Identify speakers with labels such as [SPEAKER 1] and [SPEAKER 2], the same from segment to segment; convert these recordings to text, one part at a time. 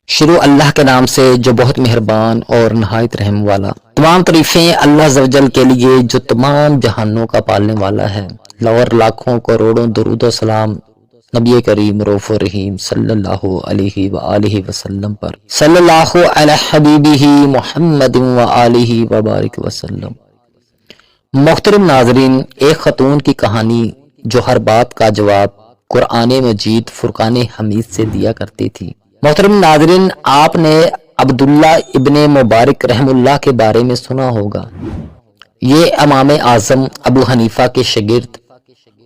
[SPEAKER 1] شروع اللہ کے نام سے جو بہت مہربان اور نہایت رحم والا۔ تمام تعریفیں اللہ عز و جل کے لیے جو تمام جہانوں کا پالنے والا ہے۔ اور لاکھوں کروڑوں درود و سلام نبی کریم رؤوف الرحیم صلی اللہ علیہ وآلہ وسلم پر، صلی اللہ علی حبیبہ محمد وآلہ وبارک وسلم۔ محترم ناظرین، ایک خاتون کی کہانی جو ہر بات کا جواب قرآن مجید فرقان حمید سے دیا کرتی تھی۔ محترم ناظرین، آپ نے عبداللہ ابن مبارک رحم اللہ کے بارے میں سنا ہوگا۔ یہ امام اعظم ابو حنیفہ کے شاگرد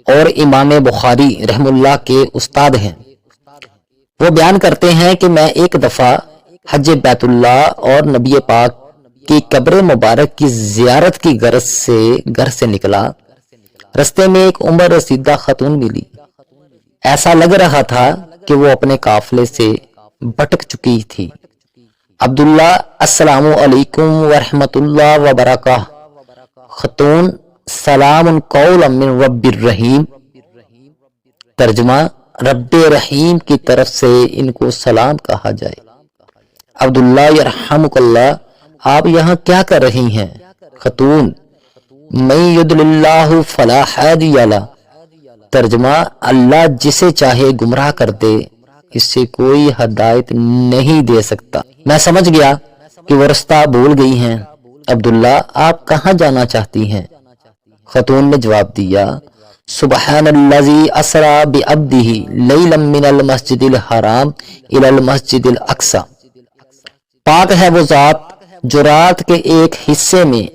[SPEAKER 1] اور امام بخاری رحم اللہ کے استاد ہیں۔ وہ بیان کرتے ہیں کہ میں ایک دفعہ حج بیت اللہ اور نبی پاک کی قبر مبارک کی زیارت کی غرض سے گھر سے نکلا۔ رستے میں ایک عمر رسیدہ خاتون ملی۔ ایسا لگ رہا تھا کہ وہ اپنے قافلے سے بھٹک چکی تھی۔ عبداللہ، السلام علیکم ورحمۃ اللہ وبرکاتہ۔ خاتون، سلام قولا من رب الرحیم۔ ترجمہ، رب رحیم کی طرف سے ان کو سلام کہا جائے۔ عبداللہ، یرحمک اللہ، آپ یہاں کیا کر رہی ہیں؟ خاتون، من یضلل اللہ فلا ہادی لہ۔ ترجمہ، اللہ جسے چاہے گمراہ کر دے، اس سے کوئی ہدایت نہیں دے سکتا۔ میں سمجھ گیا کہ وہ رستہ بھول گئی ہیں۔ عبداللہ، آپ کہاں جانا چاہتی ہیں؟ خاتون نے جواب دیا، سبحان الذی اسری بعبدہ لیلا من المسجد الحرام الی المسجد الاقصی۔ پاک ہے وہ ذات جو رات کے ایک حصے میں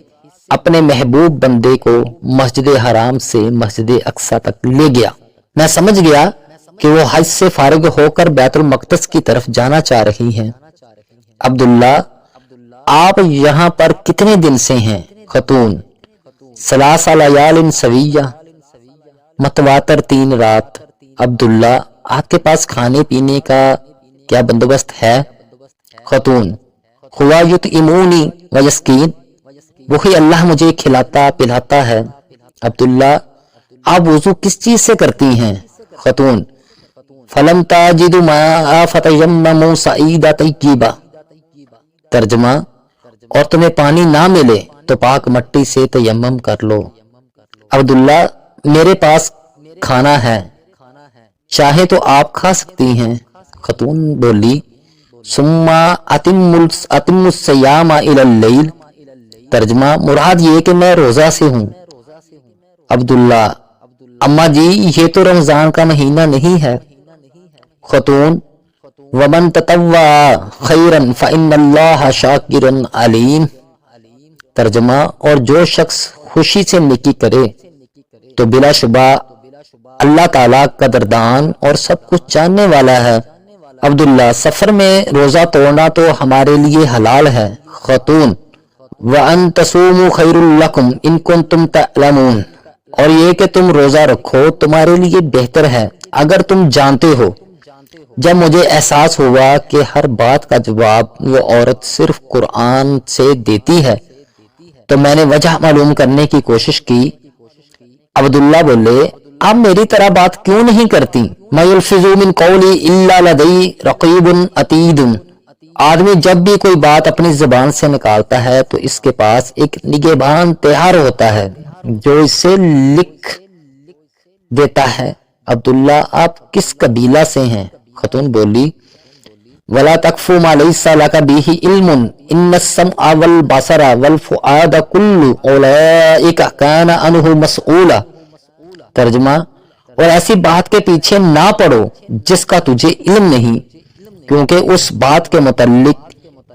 [SPEAKER 1] اپنے محبوب بندے کو مسجد حرام سے مسجد اقصی تک لے گیا۔ میں سمجھ گیا کہ وہ حج سے فارغ ہو کر بیت المقدس کی طرف جانا چاہ رہی ہیں۔ عبداللہ، آپ یہاں پر کتنے دن سے ہیں؟ خاتون، ثلاث لیال سویہ، متواتر 3 رات۔ عبداللہ، آپ کے پاس کھانے پینے کا کیا بندوبست ہے؟ خاتون، ہوا یطعمونی ویسقین، وہی اللہ مجھے کھلاتا پلاتا ہے۔ عبداللہ، آپ وضو کس چیز سے کرتی ہیں؟ خاتون، فلم تجدوا ماء فتیمموا صعیدا طیبا۔ ترجمہ، اور تمہیں پانی نہ ملے تو پاک مٹی سے تیمم کر لو۔ عبداللہ، میرے پاس کھانا ہے، چاہے تو آپ کھا سکتی ہیں۔ خاتون بولی، ثم اتم الصیام الی اللیل۔ ترجمہ، مراد یہ کہ میں روزہ سے ہوں۔ عبداللہ، اماں جی، یہ تو رمضان کا مہینہ نہیں ہے۔ خاتون، ومن تطوع خیرا فإن اللہ شاکر علیم۔ ترجمہ، اور جو شخص خوشی سے نیکی کرے تو بلا شبہ اللہ تعالیٰ قدردان اور سب کچھ جاننے والا ہے۔ عبداللہ، سفر میں روزہ توڑنا تو ہمارے لیے حلال ہے۔ خاتون، وَأَن تَصُومُوا خَيْرٌ لَكُمْ إِن كُنتُمْ تَعْلَمُونَ، اور یہ کہ تم روزہ رکھو تمہارے لیے بہتر ہے اگر تم جانتے ہو۔ جب مجھے احساس ہوا کہ ہر بات کا جواب وہ عورت صرف قرآن سے دیتی ہے تو میں نے وجہ معلوم کرنے کی کوشش کی۔ عبداللہ بولے، آپ میری طرح بات کیوں نہیں کرتی؟ مَا يَلْفِظُ مِن قَوْلٍ إِلَّا لَدَيْهِ رَقِيبٌ عَتِيدٌ۔ آدمی جب بھی کوئی بات اپنی زبان سے نکالتا ہے تو اس کے پاس ایک نگہبان تیار ہوتا ہے جو اسے لکھ دیتا ہے۔ عبداللہ، آپ کس قبیلہ سے ہیں؟ خاتون بولی، وَلَا تَقْفُ مَا لَيْسَ لَكَ بِهِ عِلْمٌ إِنَّ السَّمْعَ وَالْبَصَرَ وَالْفُؤَادَ كُلُّ أُولَئِكَ كَانَ عَنْهُ مسؤولا۔ ترجمہ، اور ایسی بات کے پیچھے نہ پڑو جس کا تجھے علم نہیں، کیونکہ اس بات کے متعلق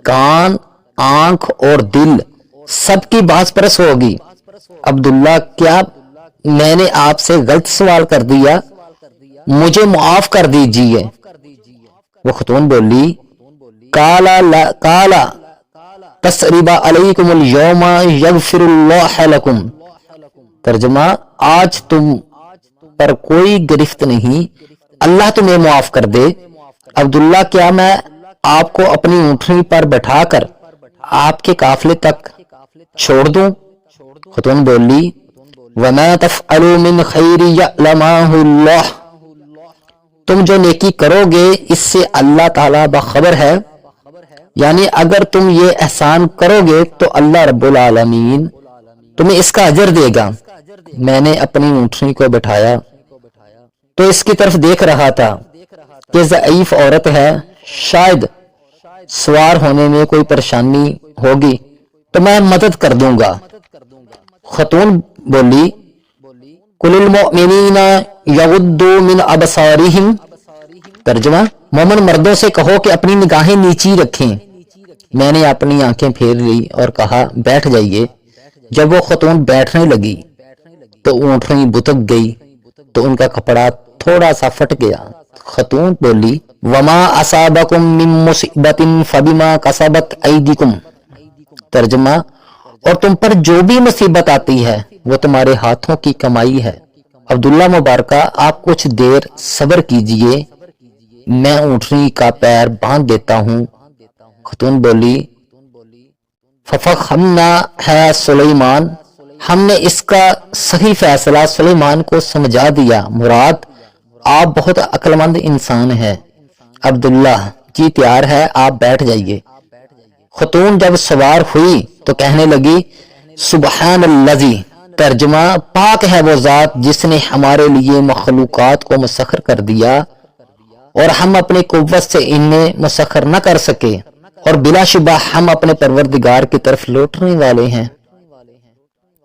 [SPEAKER 1] کان، آنکھ اور دل سب کی باز پرس ہوگی۔ عبداللہ، کیا میں نے آپ سے غلط سوال کر دیا؟ مجھے معاف کر دیجیے۔ وہ خاتون بولی، کالا تسریب علیکم اليوم یغفر اللہ لکم۔ ترجمہ، آج تم پر کوئی گرفت نہیں، اللہ تمہیں معاف کر دے۔ عبداللہ، کیا میں آپ کو اپنی اونٹنی پر بٹھا کر آپ کے قافلے تک چھوڑ دوں؟ خاتون بولی، وَمَا تَفْعَلُوا مِنْ خَيْرٍ يَعْلَمُهُ اللَّهُ۔ تم جو نیکی کرو گے اس سے اللہ تعالیٰ باخبر ہے۔ یعنی اگر تم یہ احسان کرو گے تو اللہ رب العالمین تمہیں اس کا اجر دے گا۔ میں نے اپنی اونٹنی کو بٹھایا تو اس کی طرف دیکھ رہا تھا کہ ضعیف عورت ہے، شاید سوار ہونے میں کوئی پریشانی ہوگی تو میں مدد کر دوں گا۔ خاتون بولی قل المؤمنین یغضوا من ابصارہم، ترجمہ مومن مردوں سے کہو کہ اپنی نگاہیں نیچی رکھیں۔ میں نے اپنی آنکھیں پھیر لی اور کہا بیٹھ جائیے۔ جب وہ خاتون بیٹھنے لگی تو اونٹنی بتک گئی تو ان کا کپڑا تھوڑا سا پھٹ گیا۔ خاتون بولی وما اصابکم من مصیبت فبما کسبت ایدیکم، ترجمہ اور تم پر جو بھی مصیبت آتی ہے وہ تمہارے ہاتھوں کی کمائی ہے۔ عبداللہ مبارکہ آپ کچھ دیر صبر کیجئے، میں اونٹنی کا پیر باندھ دیتا ہوں۔ خاتون بولی ففہمنا ہے سلیمان، ہم نے اس کا صحیح فیصلہ سلیمان کو سمجھا دیا، مراد آپ بہت عقل مند انسان ہے۔ عبداللہ جی تیار ہے، آپ بیٹھ جائیے۔ خاتون جب سوار ہوئی تو کہنے لگی سبحان الذی، ترجمہ پاک ہے وہ ذات جس نے ہمارے لیے مخلوقات کو مسخر کر دیا اور ہم اپنی قوت سے انہیں مسخر نہ کر سکے، اور بلا شبہ ہم اپنے پروردگار کی طرف لوٹنے والے ہیں۔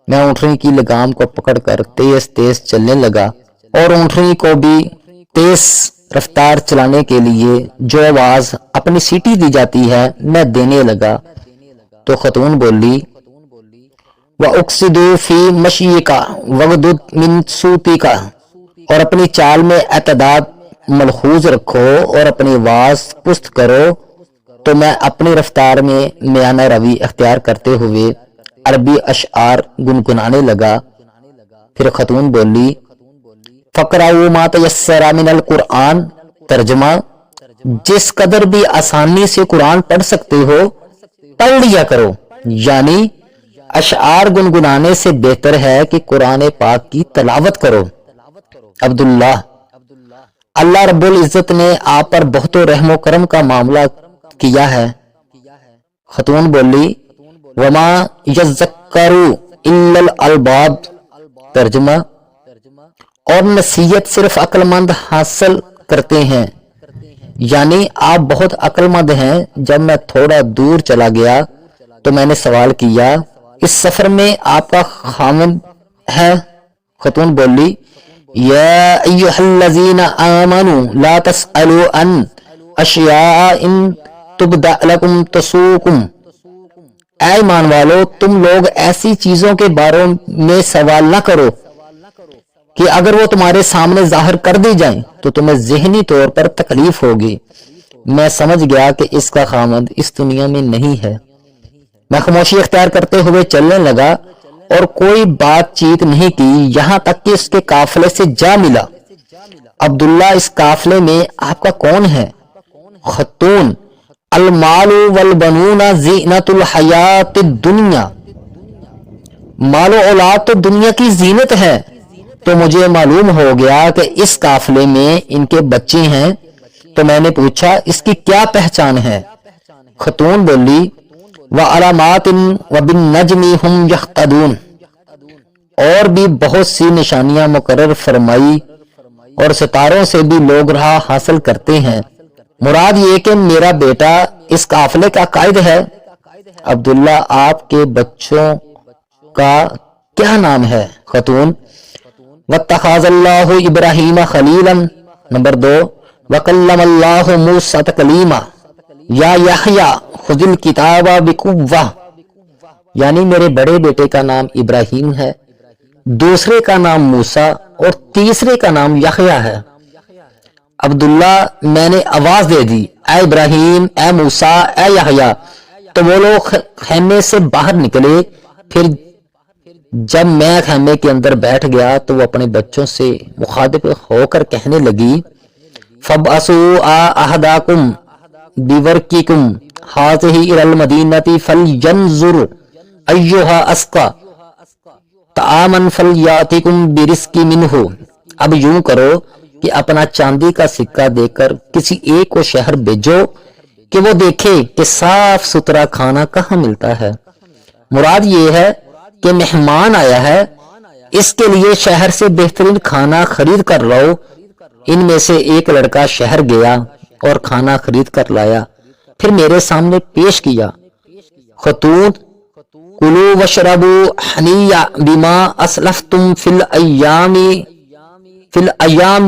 [SPEAKER 1] میں اونٹنی کی لگام کو پکڑ کر تیز تیز چلنے لگا اور اونٹنی کو بھی تیز رفتار چلانے کے لیے جو آواز اپنی سیٹی دی جاتی ہے میں دینے لگا تو خاتون بولی وَأُقْصِدُ فِي مَشْيِكَ وَغْضُضْ مِنْ صَوْتِكَ، اور اپنی چال میں اعتدال ملحوظ رکھو اور اپنی آواز پست کرو۔ تو میں اپنی رفتار میں میانہ روی اختیار کرتے ہوئے عربی اشعار گنگنانے لگا۔ پھر خاتون بولی فَقْرَؤُوا مَا تَيَسَّرَ مِنَ الْقُرْآنِ، ترجمہ جس قدر بھی آسانی سے قرآن پڑھ سکتے ہو پڑھ لیا کرو، یعنی اشعار گنگنانے سے بہتر ہے کہ قرآن پاک کی تلاوت کرو۔ عبداللہ اللہ رب العزت نے آپ پر بہت رحم و کرم کا معاملہ کیا ہے۔ خاتون بولی وما یذکر الا الالباب، ترجمہ اور نصیحت صرف عقل مند حاصل کرتے ہیں، یعنی آپ بہت عقل مند ہیں۔ جب میں تھوڑا دور چلا گیا تو میں نے سوال کیا اس سفر میں آپ کا خاوند ہے؟ خاتون بولی یا ایھا الذین آمنوا لا تسألوا عن اشیاء ان تبدأ لکم تسؤکم، اے ایمان والو تم لوگ ایسی چیزوں کے بارے میں سوال نہ کرو کہ اگر وہ تمہارے سامنے ظاہر کر دی جائیں تو تمہیں ذہنی طور پر تکلیف ہوگی۔ میں سمجھ گیا کہ اس کا خاوند اس دنیا میں نہیں ہے۔ میں خاموشی اختیار کرتے ہوئے چلنے لگا اور کوئی بات چیت نہیں کی یہاں تک کہ اس کے قافلے سے جا ملا۔ عبداللہ اس قافلے میں آپ کا کون ہے؟ خاتون المال والبنون زینت الحیات الدنیا، مال و اولاد تو دنیا کی زینت ہے۔ تو مجھے معلوم ہو گیا کہ اس قافلے میں ان کے بچے ہیں، تو میں نے پوچھا اس کی کیا پہچان ہے؟ خاتون بولی وعلامات وبالنجم هم یهتدون، اور بھی بہت سی نشانیاں مقرر فرمائی اور ستاروں سے بھی لوگ راہ حاصل کرتے ہیں۔ مراد یہ کہ میرا بیٹا اس قافلے کا قائد ہے۔ عبداللہ آپ کے بچوں کا کیا نام ہے؟ خاتون واتخذ اللہ ابراہیم خلیلا، نمبر 2 وکلم اللہ موسیٰ تکلیما، یا یحییٰ خذ الکتاب بقوہ، یعنی میرے بڑے بیٹے کا نام ابراہیم ہے، دوسرے کا نام موسیٰ اور تیسرے کا نام یحییٰ ہے۔ عبداللہ میں نے آواز دے دی اے ابراہیم، اے موسیٰ، اے یحییٰ، تو وہ لوگ خیمے سے باہر نکلے۔ پھر جب میں خیمے کے اندر بیٹھ گیا تو وہ اپنے بچوں سے مخاطب ہو کر کہنے لگی فَابْعَثُوا أَحَدَکُمْ بِوَرْقِکُمْ هَٰذِهِ إِلَى الْمَدِینَةِ فَلْيَنظُرْ أَیُّهَا أَزْکَىٰ طَعَامًا فَلْیَأْتِکُمْ بِرِزْقٍ مِّنْهُ، اب یوں کرو کہ اپنا چاندی کا سکہ دے کر کسی ایک کو شہر بھیجو کہ وہ دیکھے کہ صاف ستھرا کھانا کہاں ملتا ہے۔ مراد یہ ہے کہ مہمان آیا ہے، اس کے لیے شہر سے بہترین کھانا خرید کر لاؤ۔ ان میں سے ایک لڑکا شہر گیا اور کھانا خرید کر لایا، پھر میرے سامنے پیش کیا۔ خطوط کلو وشربو حنیّا بما اسلفتم فی الایام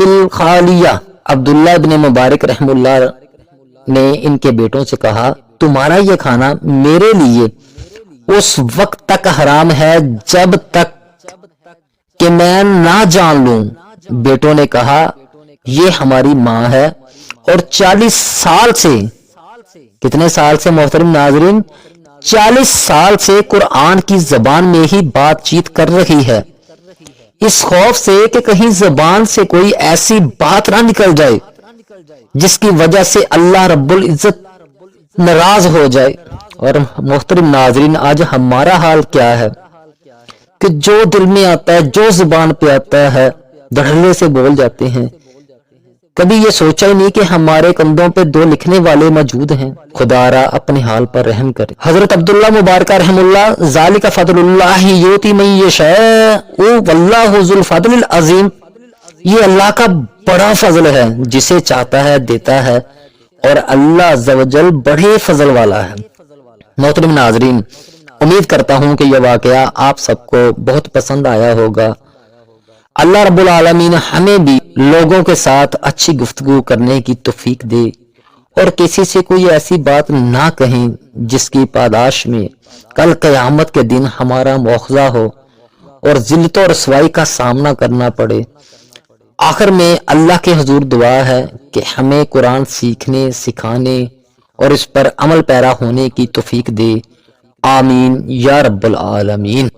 [SPEAKER 1] الخالیہ۔ عبداللہ ابن مبارک رحم اللہ نے ان کے بیٹوں سے کہا، تمہارا یہ کھانا میرے لیے اس وقت تک حرام ہے جب تک کہ میں نہ جان لوں۔ بیٹوں نے کہا، یہ ہماری ماں ہے اور 40 سال سے، کتنے سال سے محترم ناظرین؟ 40 سال سے قرآن کی زبان میں ہی بات چیت کر رہی ہے، اس خوف سے کہ کہیں زبان سے کوئی ایسی بات نہ نکل جائے جس کی وجہ سے اللہ رب العزت ناراض ہو جائے۔ اور محترم ناظرین، آج ہمارا حال کیا ہے کہ جو دل میں آتا ہے، جو زبان پہ آتا ہے، دھڑلے سے بول جاتے ہیں۔ کبھی یہ سوچا ہی نہیں کہ ہمارے کندھوں پہ 2 لکھنے والے موجود ہیں۔ خدا را اپنے حال پر رحم کرے۔ حضرت عبداللہ مبارک رحم اللہ، ذالک فضل اللہ یؤتی من یشاء واللہ ذو الفضل العظیم، یہ اللہ کا بڑا فضل ہے، جسے چاہتا ہے دیتا ہے، اور اللہ عز و جل بڑے فضل والا ہے۔ محترم ناظرین، امید کرتا ہوں کہ یہ واقعہ آپ سب کو بہت پسند آیا ہوگا۔ اللہ رب العالمین ہمیں بھی لوگوں کے ساتھ اچھی گفتگو کرنے کی توفیق دے، اور کسی سے کوئی ایسی بات نہ کہیں جس کی پاداش میں کل قیامت کے دن ہمارا مواخذہ ہو اور ذلت و رسوائی کا سامنا کرنا پڑے۔ آخر میں اللہ کے حضور دعا ہے کہ ہمیں قرآن سیکھنے، سکھانے اور اس پر عمل پیرا ہونے کی توفیق دے۔ آمین یا رب العالمین۔